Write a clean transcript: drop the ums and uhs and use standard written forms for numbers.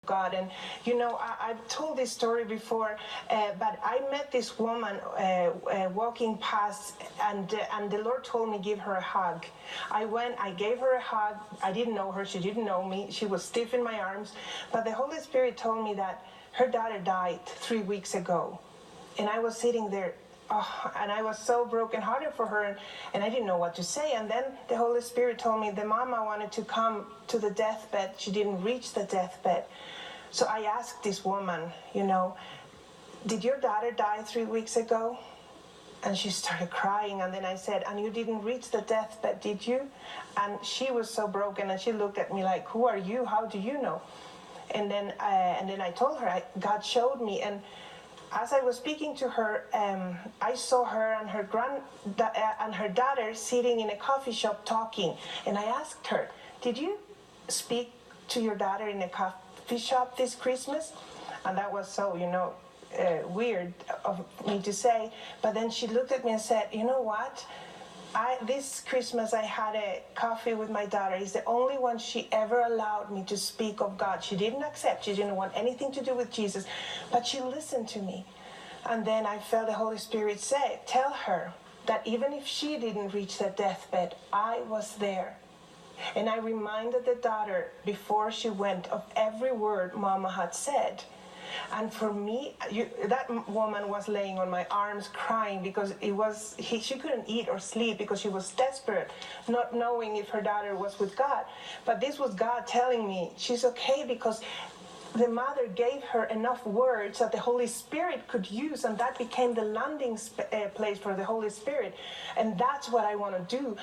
God. And I've told this story before, but I met this woman walking past, and the Lord told me give her a hug. I gave her a hug. I didn't know her, she didn't know me, she was stiff in my arms, but the Holy Spirit told me that her daughter died 3 weeks ago. And I was sitting there, and I was so brokenhearted for her, and I didn't know what to say. And then the Holy Spirit told me the mama wanted to come to the deathbed. She didn't reach the deathbed. So I asked this woman, did your daughter die 3 weeks ago? And she started crying. And then I said, and you didn't reach the deathbed, did you? And she was so broken, and she looked at me like, who are you? How do you know? And then I told her, God showed me. And as I was speaking to her, I saw her and her daughter sitting in a coffee shop talking. And I asked her, did you speak to your daughter in a coffee shop this Christmas? And that was so, weird of me to say. But then she looked at me and said, you know what? This Christmas I had a coffee with my daughter. It's the only one she ever allowed me to speak of God. She didn't accept. She didn't want anything to do with Jesus, but she listened to me. And then I felt the Holy Spirit say, tell her that even if she didn't reach the deathbed, I was there. And I reminded the daughter before she went of every word Mama had said. And for me, that woman was laying on my arms crying because she couldn't eat or sleep because she was desperate, not knowing if her daughter was with God. But this was God telling me she's okay because the mother gave her enough words that the Holy Spirit could use, and that became the landing place for the Holy Spirit. And that's what I want to do.